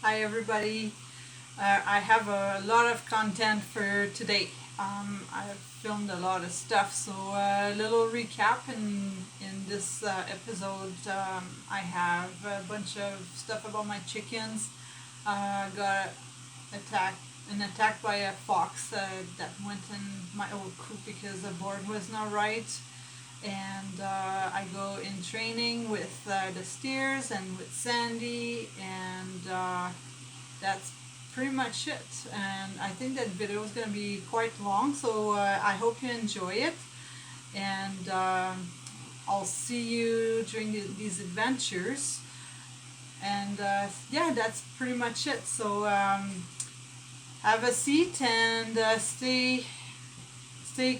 Hi everybody. I have a lot of content for today. I've filmed a lot of stuff, so a little recap in this episode. I have a bunch of stuff about my chickens. Got attacked by a fox that went in my old coop because the board was not right. And I go in training with the steers and with Sandy, and that's pretty much it. And I think that video is going to be quite long, so I hope you enjoy it. And I'll see you during these adventures. And yeah, that's pretty much it. So have a seat and stay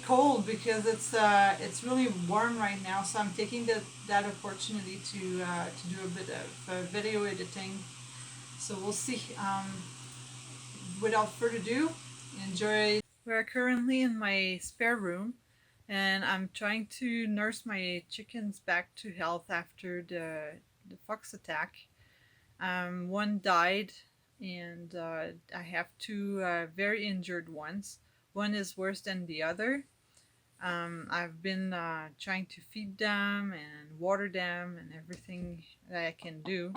cold because it's really warm right now. So I'm taking that opportunity to do a bit of video editing. So we'll see. Without further ado, enjoy. We're currently in my spare room, and I'm trying to nurse my chickens back to health after the fox attack. One died, and I have two very injured ones. One is worse than the other. I've been trying to feed them and water them and everything that I can do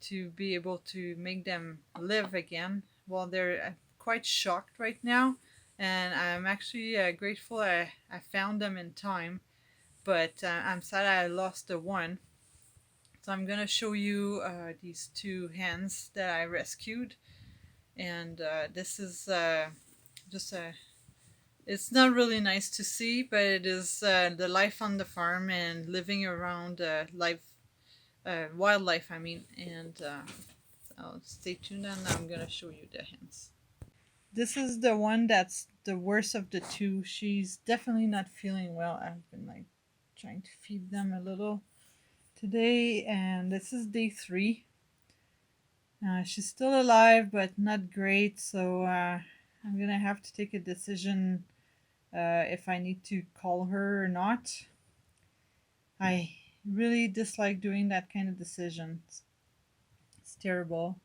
to be able to make them live again. Well, they're quite shocked right now, and I'm actually grateful I found them in time, but I'm sad I lost the one. So I'm gonna show you these two hens that I rescued, and this is just a it's not really nice to see, but it is the life on the farm and living around wildlife, I mean. And so stay tuned, and I'm gonna show you the hens. This is the one that's the worst of the two. She's definitely not feeling well. I've been like trying to feed them a little today, and this is day 3. She's still alive, but not great. So I'm gonna have to take a decision if I need to call her or not. I really dislike doing that kind of decisions. It's terrible.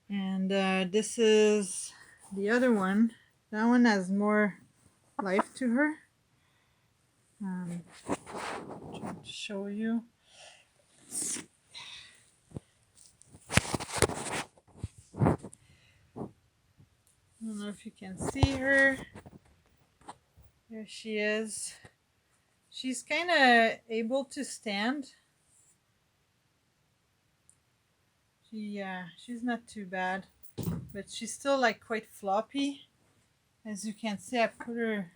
And this is the other one. That one has more life to her. Trying to show you. I don't know if you can see her. There she is. She's kind of able to stand. She's not too bad, but she's still like quite floppy. As you can see, I put her.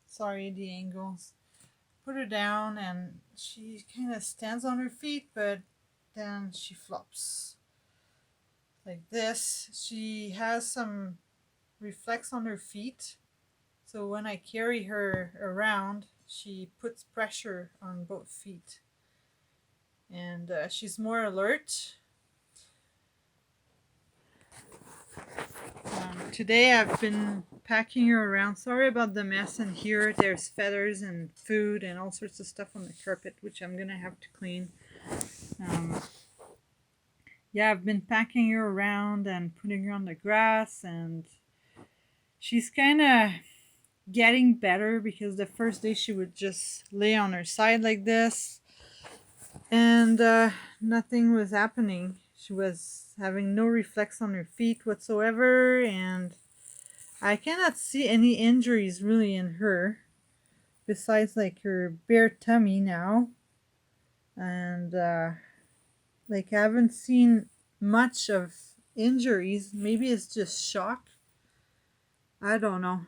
Sorry, the angles. Put her down, and she kind of stands on her feet, but then she flops like this. She has some reflex on her feet, so when I carry her around, she puts pressure on both feet, and she's more alert. Today I've been packing her around. Sorry about the mess in here. There's feathers and food and all sorts of stuff on the carpet, which I'm gonna have to clean. Yeah, I've been packing her around and putting her on the grass, and she's kind of getting better because the first day she would just lay on her side like this, and nothing was happening. She was having no reflex on her feet whatsoever, and I cannot see any injuries really in her besides like her bare tummy now. And like I haven't seen much of injuries. Maybe it's just shock. I don't know.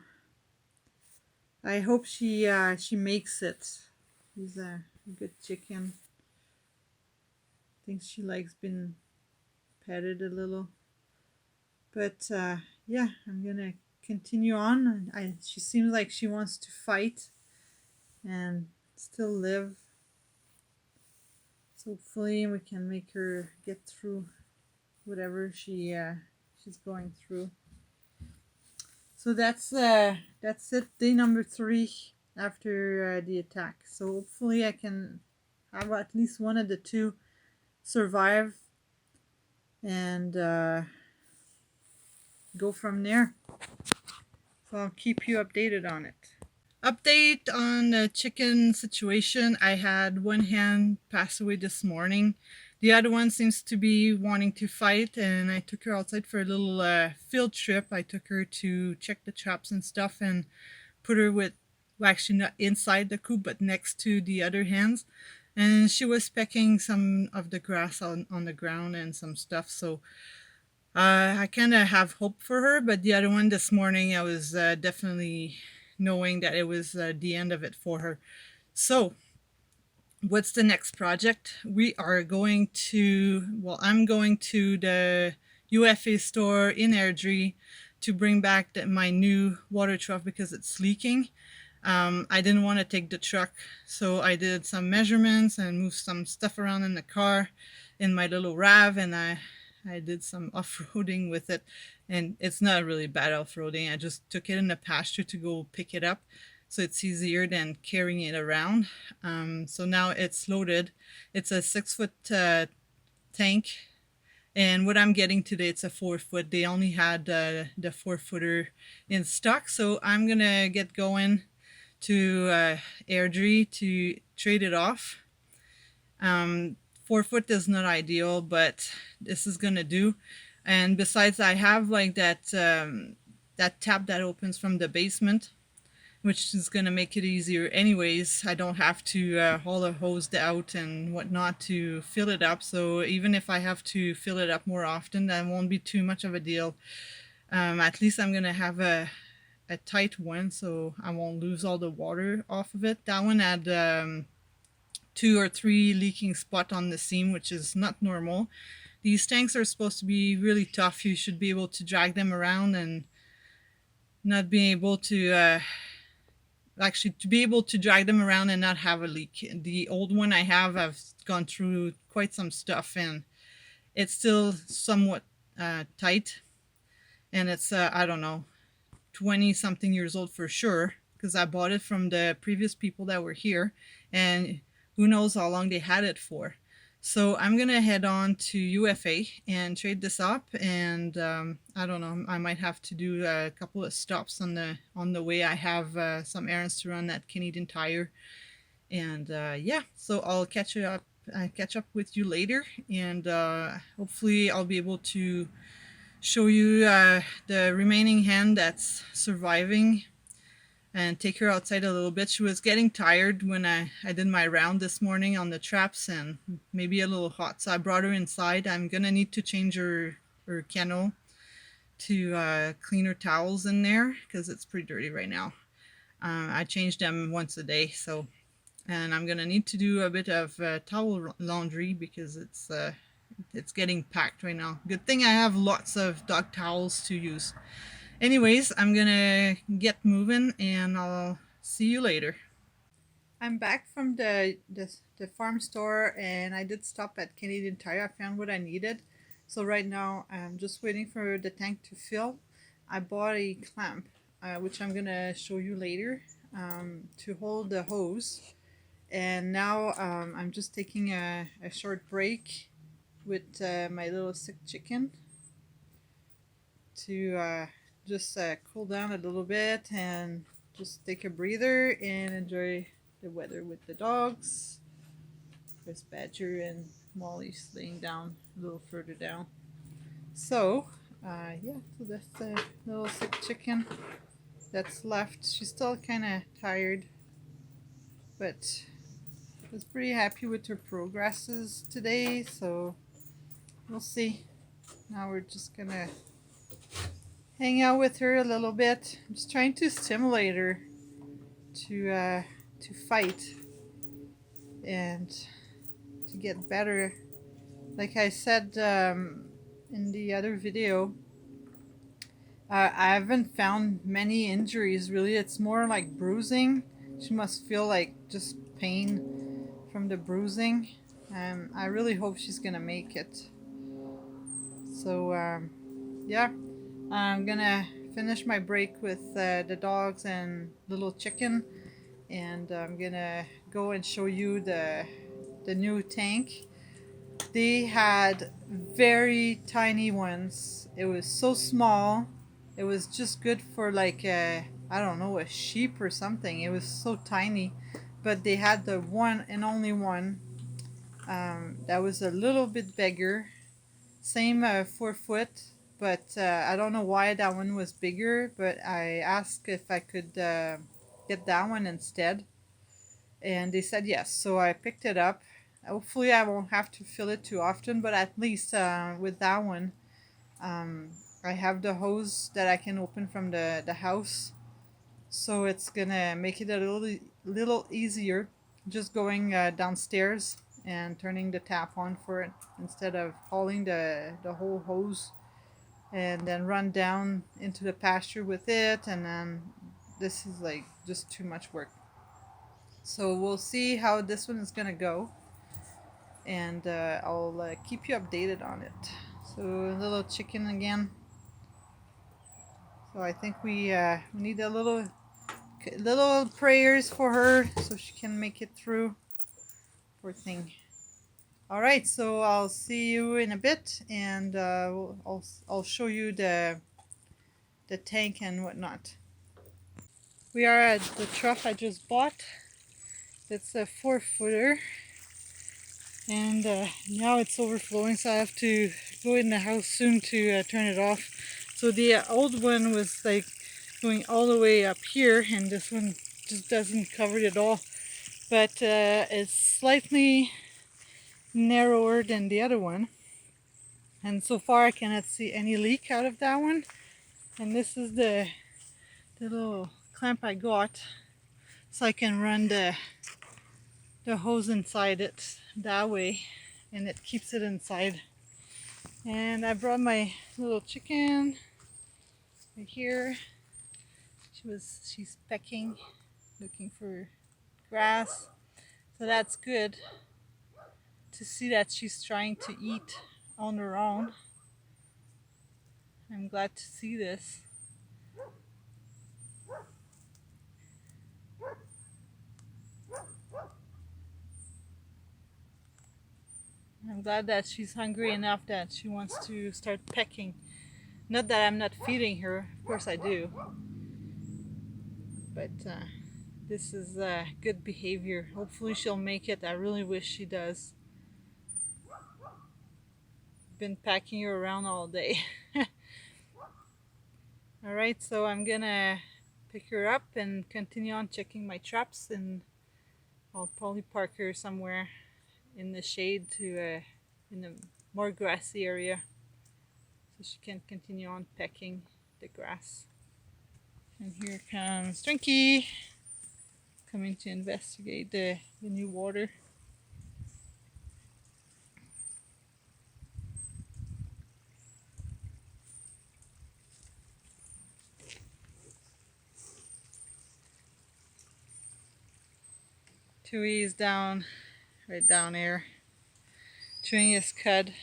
I hope she makes it. She's a good chicken. Thinks she likes being petted a little. But yeah, I'm gonna continue on. She seems like she wants to fight and still live. So hopefully we can make her get through whatever she's going through. So that's it. Day number 3 after the attack. So hopefully I can have at least one of the two survive and go from there. So I'll keep you updated on it. Update on the chicken situation. I had one hen pass away this morning. The other one seems to be wanting to fight, and I took her outside for a little field trip. I took her to check the traps and stuff and put her with, well, actually not inside the coop, but next to the other hens. And she was pecking some of the grass on the ground and some stuff. So I kind of have hope for her, but the other one this morning, I was definitely knowing that it was the end of it for her. So, what's the next project? We are going to, well, I'm going to the UFA store in Airdrie to bring back my new water trough because it's leaking. I didn't want to take the truck, so I did some measurements and moved some stuff around in the car in my little RAV, and I did some off-roading with it, and it's not really bad off-roading. I just took it in the pasture to go pick it up, so it's easier than carrying it around. So now it's loaded. It's a 6-foot tank, and what I'm getting today, it's a 4-foot. They only had the 4-footer in stock, so I'm gonna get going to Airdrie to trade it off. 4-foot is not ideal, but this is gonna do. And besides, I have like that that tap that opens from the basement, which is gonna make it easier anyways. I don't have to haul a hose out and whatnot to fill it up, so even if I have to fill it up more often, that won't be too much of a deal. At least I'm gonna have a tight one, so I won't lose all the water off of it. That one had 2 or 3 leaking spots on the seam, which is not normal. These tanks are supposed to be really tough. You should be able to drag them around and not be able to actually to be able to drag them around and not have a leak. The old one I have, I've gone through quite some stuff, and it's still somewhat tight, and it's I don't know, 20 something years old for sure, because I bought it from the previous people that were here, and who knows how long they had it for. So I'm gonna head on to UFA and trade this up, and I don't know, I might have to do a couple of stops on the way. I have some errands to run at Canadian Tire, and yeah, so I'll catch up with you later, and hopefully I'll be able to show you the remaining hen that's surviving and take her outside a little bit. She was getting tired when I did my round this morning on the traps, and maybe a little hot, so I brought her inside. I'm gonna need to change her kennel to clean her towels in there because it's pretty dirty right now. I change them once a day, so, and I'm gonna need to do a bit of towel laundry because it's getting packed right now. Good thing I have lots of dog towels to use. Anyways, I'm gonna get moving, and I'll see you later. I'm back from the farm store, and I did stop at Canadian Tire. I found what I needed. So right now I'm just waiting for the tank to fill. I bought a clamp, which I'm gonna show you later, to hold the hose. And now I'm just taking a short break with my little sick chicken to just cool down a little bit and just take a breather and enjoy the weather with the dogs. There's Badger and Molly's laying down a little further down. So yeah, so that's the little sick chicken that's left. She's still kind of tired, but I was pretty happy with her progresses today, so we'll see. Now we're just gonna hang out with her a little bit. I'm just trying to stimulate her to fight and to get better. Like I said in the other video, I haven't found many injuries really. It's more like bruising. She must feel like just pain from the bruising. I really hope she's gonna make it. So yeah, I'm gonna finish my break with the dogs and little chicken, and I'm gonna go and show you the new tank. They had very tiny ones. It was so small. It was just good for like a, I don't know, a sheep or something. It was so tiny. But they had the one and only one that was a little bit bigger. Same 4 foot, but I don't know why that one was bigger. But I asked if I could get that one instead, and they said yes. So I picked it up. Hopefully, I won't have to fill it too often, but at least with that one, um, I have the hose that I can open from the house, so it's gonna make it a little easier just going downstairs and turning the tap on for it instead of hauling the whole hose and then run down into the pasture with it, and then this is like just too much work. So we'll see how this one is gonna go, and I'll keep you updated on it. So a little chicken again. So I think we need a little prayers for her so she can make it through. Poor thing. All right, so I'll see you in a bit, and I'll show you the tank and whatnot. We are at the trough I just bought. It's a 4-footer, and now it's overflowing, so I have to go in the house soon to turn it off. So the old one was like going all the way up here, and this one just doesn't cover it at all. But it's slightly narrower than the other one, and so far I cannot see any leak out of that one. And this is the little clamp I got, so I can run the hose inside it that way, and it keeps it inside. And I brought my little chicken right here. She's pecking, looking for grass, so that's good to see that she's trying to eat on her own. I'm glad to see this. I'm glad that she's hungry enough that she wants to start pecking. Not that I'm not feeding her, of course I do. But this is good behavior. Hopefully she'll make it. I really wish she does. Been packing her around all day. Alright, so I'm gonna pick her up and continue on checking my traps, and I'll probably park her somewhere in the shade to in a more grassy area so she can continue on pecking the grass. And here comes Twinkie, coming to investigate the new water. Chewy is down, right down there, chewing his cud.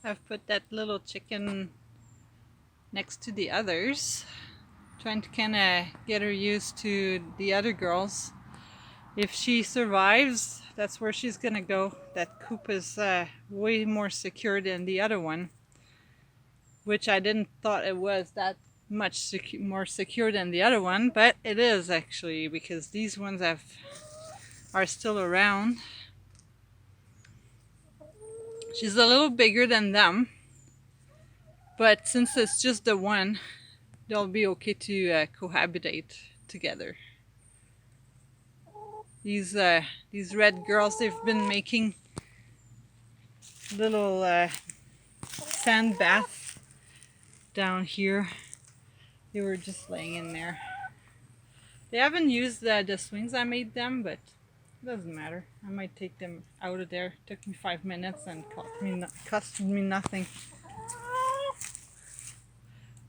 I've put that little chicken next to the others, trying to kind of get her used to the other girls. If she survives, that's where she's gonna go. That coop is way more secure than the other one, which I didn't thought it was that much more secure than the other one, but it is actually, because these ones are still around. She's a little bigger than them, but since it's just the one, they'll be okay to cohabitate together. these red girls, they've been making little sand bath down here. They were just laying in there. They haven't used the swings I made them, but it doesn't matter. I might take them out of there. It took me 5 minutes and cost me nothing.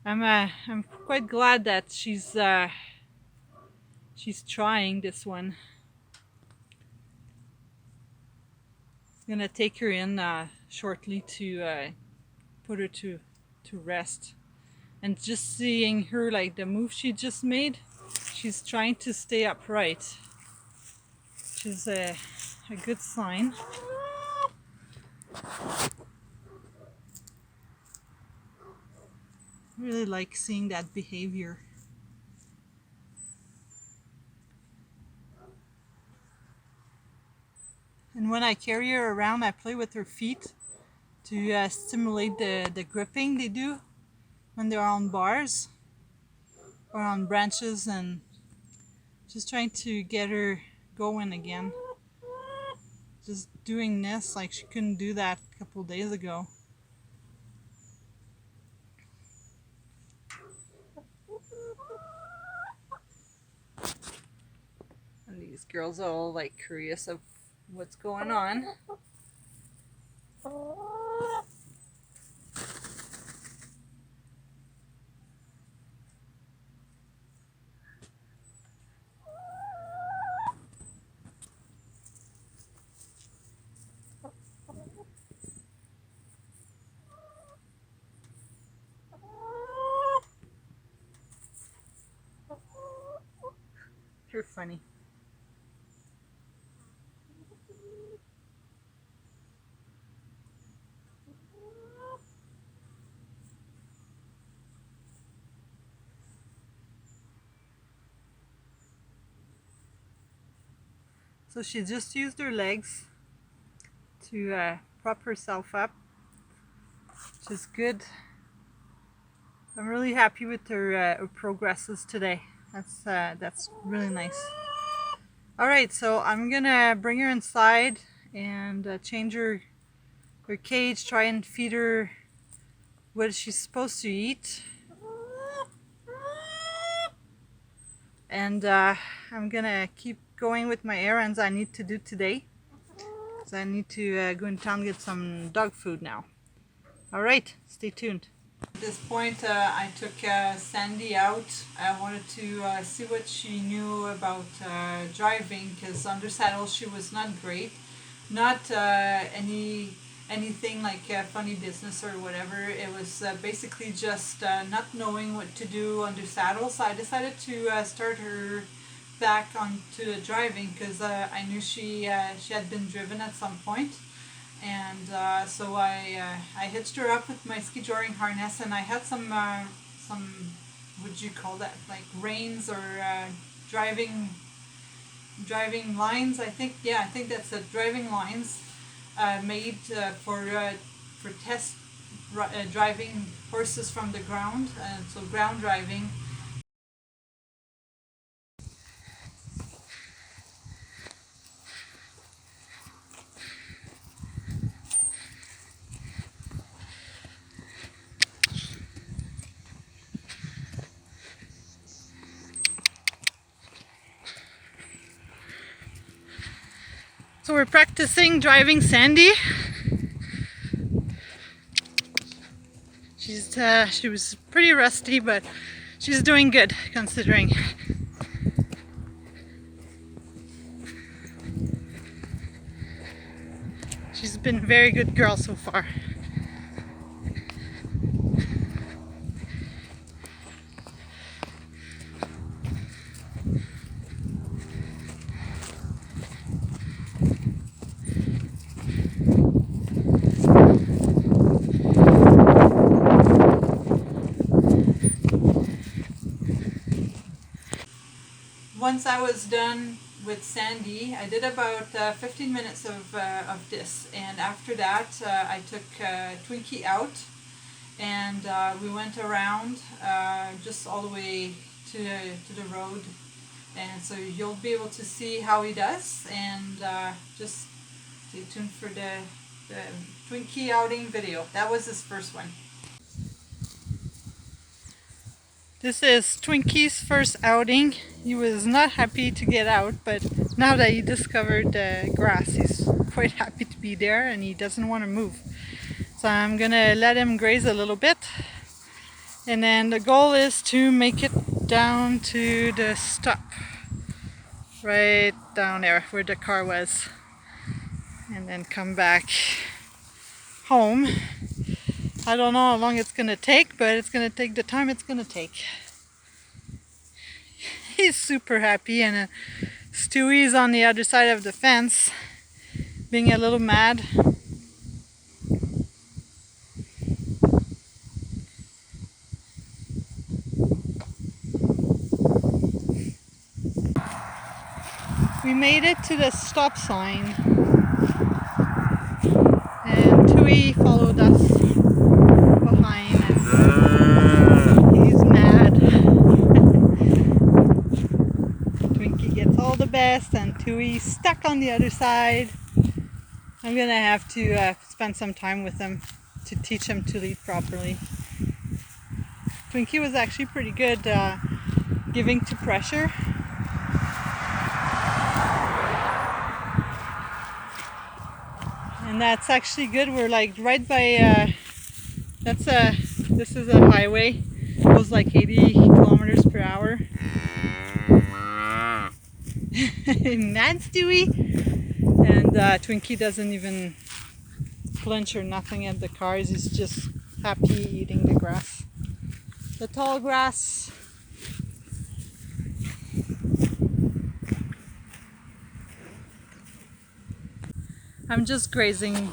I'm quite glad that she's trying this one. I'm gonna take her in shortly to put her to rest. And just seeing her, like the move she just made, she's trying to stay upright, which is a good sign. I really like seeing that behavior. And when I carry her around, I play with her feet to stimulate the gripping they do when they're on bars or on branches, and just trying to get her going again. Just doing this like she couldn't do that a couple of days ago. And these girls are all like curious of what's going on. You're funny. So she just used her legs to prop herself up, which is good. I'm really happy with her progresses today. That's really nice. All right, so I'm gonna bring her inside and change her cage, try and feed her what she's supposed to eat. And I'm gonna keep going with my errands I need to do today. So I need to go in town and get some dog food now. All right, stay tuned. At this point, I took Sandy out. I wanted to see what she knew about driving, because under saddle she was not great. Not anything like funny business or whatever. It was basically just not knowing what to do under saddle. So I decided to start her back onto the driving, because I knew she had been driven at some point. And so I hitched her up with my ski joring harness, and I had some what do you call that, like reins or driving lines, I think. Yeah, I think that's the driving lines made for test driving horses from the ground, and so ground driving. So we're practicing driving Sandy. She was pretty rusty, but she's doing good considering. She's been a very good girl so far. Once I was done with Sandy, I did about 15 minutes of this, and after that I took Twinkie out, and we went around just all the way to the road, and so you'll be able to see how he does, and just stay tuned for the Twinkie outing video. That was his first one. This is Twinkie's first outing. He was not happy to get out, but now that he discovered the grass, he's quite happy to be there and he doesn't want to move. So I'm gonna let him graze a little bit, and then the goal is to make it down to the stop, right down there where the car was, and then come back home. I don't know how long it's gonna take, but it's gonna take the time it's gonna take. He's super happy, and Stewie's on the other side of the fence being a little mad. We made it to the stop sign, and Tui followed us behind, and he's mad. Twinkie gets all the best, and Tui's stuck on the other side. I'm gonna have to spend some time with him to teach him to lead properly. Twinkie was actually pretty good giving to pressure. And that's actually good. We're like right by this is a highway. It goes like 80 kilometers per hour. Mad Stewie! And Twinkie doesn't even flinch or nothing at the cars. He's just happy eating the grass. The tall grass. I'm just grazing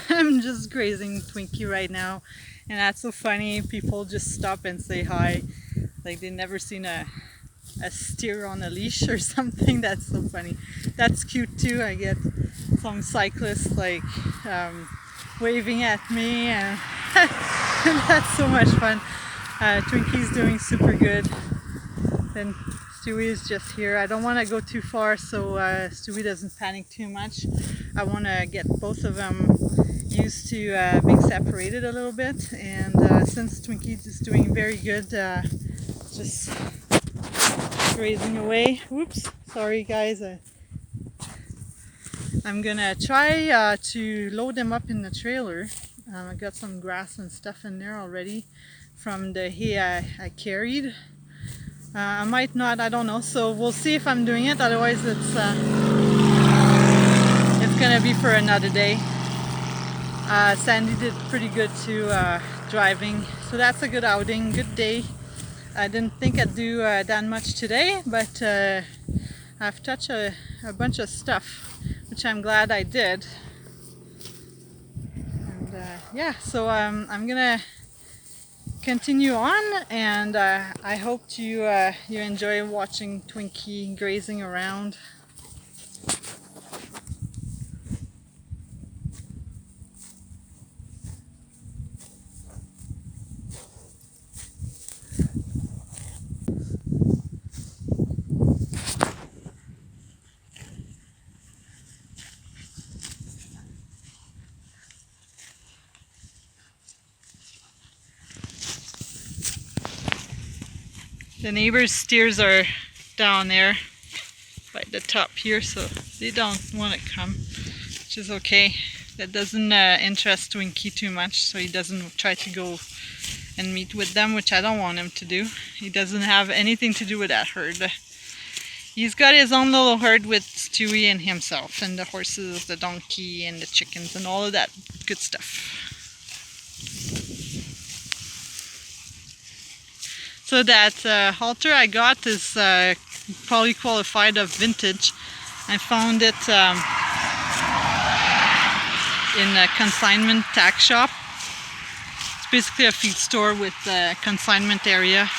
Twinkie right now, and that's so funny. People just stop and say hi like they've never seen a steer on a leash or something. That's so funny. That's cute too. I get some cyclists like waving at me, and that's so much fun. Twinkie's doing super good, and Stewie is just here. I don't want to go too far so Stewie doesn't panic too much. I want to get both of them used to being separated a little bit, and since Twinkie is doing very good, just grazing away. Whoops, sorry guys. I'm gonna try to load them up in the trailer. I got some grass and stuff in there already from the hay I carried. I might not, I don't know, so we'll see if I'm doing it. Otherwise it's gonna be for another day. Sandy did pretty good too, driving, so that's a good outing, good day. I didn't think I'd do that much today, but I've touched a bunch of stuff, which I'm glad I did. And yeah, so I'm gonna continue on, and I hope you enjoy watching Twinkie grazing around. The neighbors' steers are down there by the top here, so they don't want to come, which is okay. That doesn't interest Twinkie too much, so he doesn't try to go and meet with them, which I don't want him to do. He doesn't have anything to do with that herd. He's got his own little herd with Stewie and himself, and the horses, the donkey, and the chickens, and all of that good stuff. So that halter I got is probably qualified of vintage. I found it in a consignment tack shop. It's basically a feed store with a consignment area.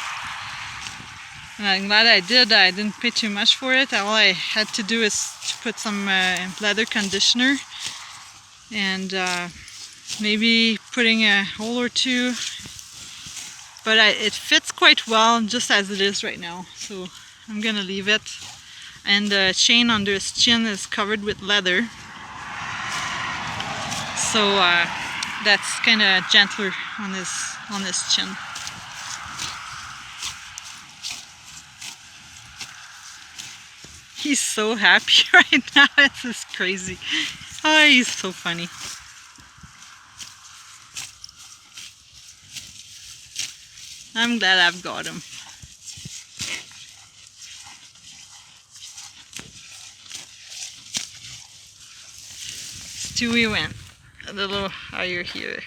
And I'm glad I did. I didn't pay too much for it. All I had to do is to put some leather conditioner and maybe putting a hole or two but it fits quite well just as it is right now, so I'm gonna leave it. And the chain under his chin is covered with leather, so that's kind of gentler on his chin. He's so happy right now. This is crazy. Oh, he's so funny. I'm glad I've got him. Stewie went a little higher here.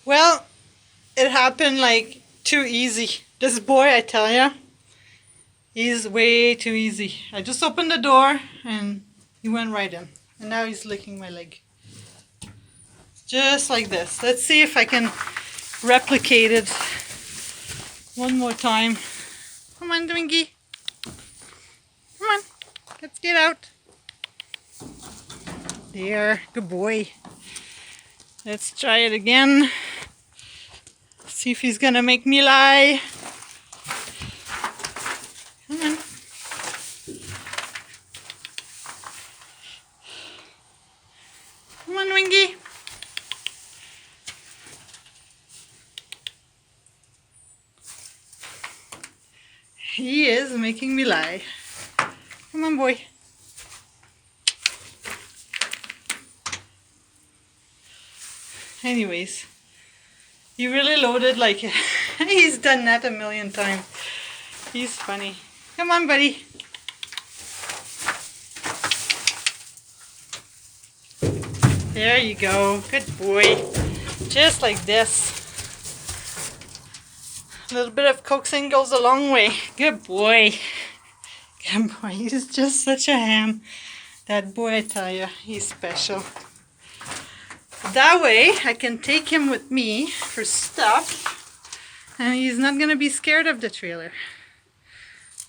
Well, it happened like too easy. This boy, I tell ya, he's way too easy. I just opened the door and he went right in. And now he's licking my leg. Just like this. Let's see if I can replicate it one more time. Come on, Twinkie. Come on. Let's get out. There. Good boy. Let's try it again. See if he's gonna make me lie. Come on. Come on, Twinkie. He is making me lie. Come on, boy. Anyways, he really loaded like he's done that a million times. He's funny. Come on, buddy. There you go. Good boy. Just like this. A little bit of coaxing goes a long way. Good boy. Good boy. He's just such a ham. That boy, I tell you, he's special. That way, I can take him with me for stuff, and he's not gonna be scared of the trailer.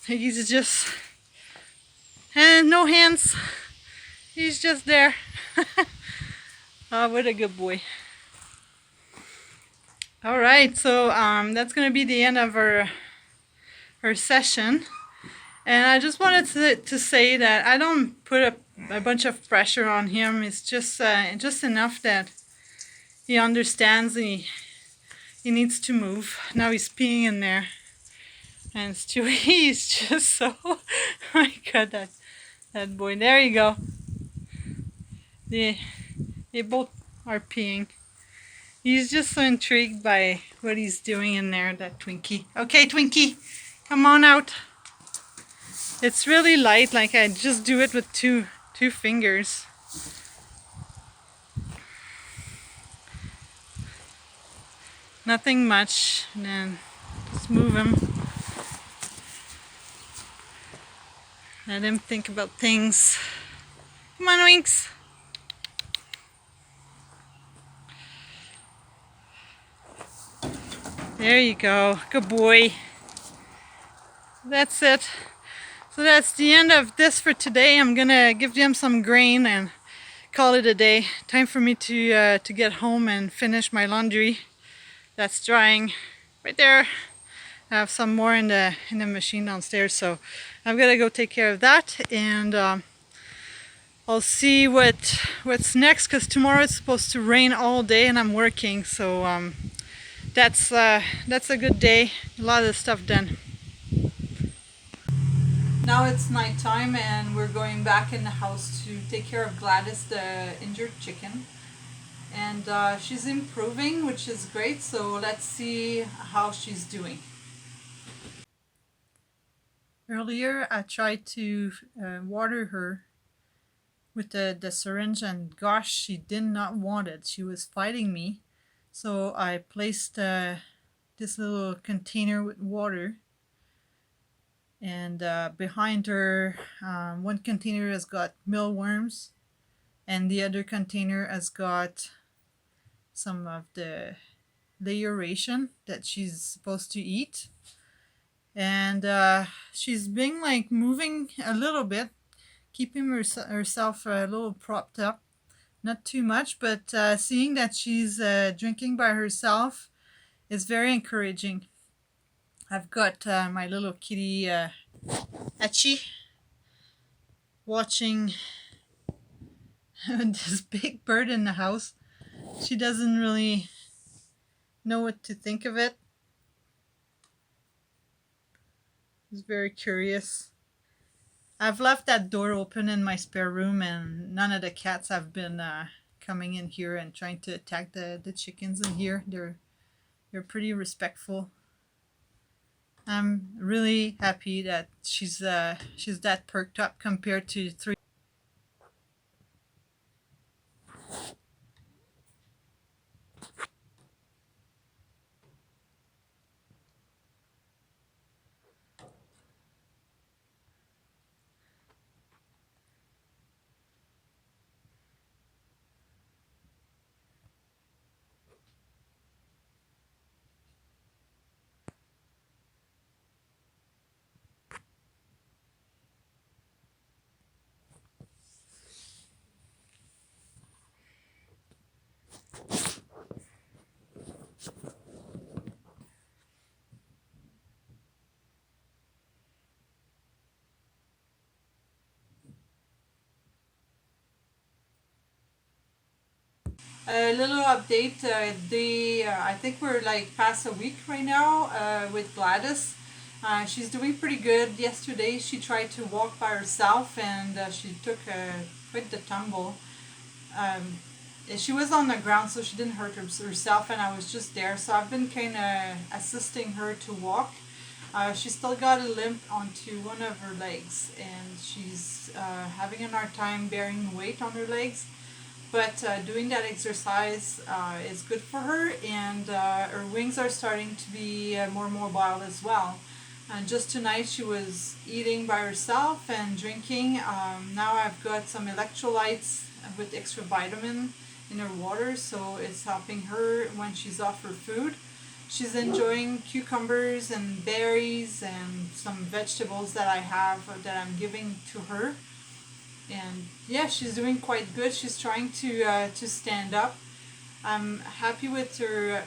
He's just, and no hands. He's just there. Oh, what a good boy. All right, so that's gonna be the end of our session. And I just wanted to say that I don't put a bunch of pressure on him. It's just enough that he understands he needs to move. Now he's peeing in there. And Stewie is just so, oh my God, that boy. There you go. They both are peeing. He's just so intrigued by what he's doing in there, that Twinkie. Okay, Twinkie, come on out. It's really light, like I just do it with two fingers. Nothing much, and then just move him. Let him think about things. Come on, Winks. There you go. Good boy. That's it. So that's the end of this for today. I'm gonna give them some grain and call it a day. Time for me to get home and finish my laundry. That's drying right there. I have some more in the machine downstairs, so I've got to go take care of that, and I'll see what's next, because tomorrow it's supposed to rain all day and I'm working, so that's a good day. A lot of stuff done. Now it's night time and we're going back in the house to take care of Gladys, the injured chicken. And she's improving, which is great, so let's see how she's doing. Earlier I tried to water her with the syringe, and gosh, she did not want it. She was fighting me. So I placed this little container with water, and behind her, one container has got mealworms and the other container has got some of the layer ration that she's supposed to eat. And she's been like moving a little bit, keeping herself a little propped up. Not too much, but seeing that she's drinking by herself is very encouraging. I've got my little kitty Hachi watching this big bird in the house. She doesn't really know what to think of it. She's very curious. I've left that door open in my spare room, and none of the cats have been coming in here and trying to attack the chickens in here. They're pretty respectful. I'm really happy that she's that perked up compared to 3. A little update. I think we're like past a week right now with Gladys. She's doing pretty good. Yesterday she tried to walk by herself, and she took quite the tumble. Um, she was on the ground, so she didn't hurt herself, and I was just there. So I've been kind of assisting her to walk. She still got a limp onto one of her legs, and she's having a hard time bearing weight on her legs. But doing that exercise is good for her, and her wings are starting to be more mobile as well. And just tonight she was eating by herself and drinking. Now I've got some electrolytes with extra vitamin in her water, so it's helping her when she's off her food. She's enjoying cucumbers and berries and some vegetables that I have that I'm giving to her. And yeah, she's doing quite good. She's trying to stand up. I'm happy with her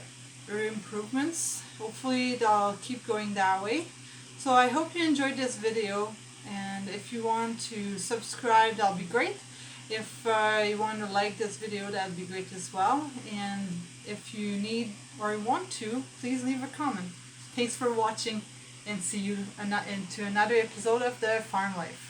improvements. Hopefully they'll keep going that way. So I hope you enjoyed this video, and if you want to subscribe, that'll be great. If you want to like this video, that'd be great as well. And if you need or want to, please leave a comment. Thanks for watching, and see you into another episode of The Farm Life.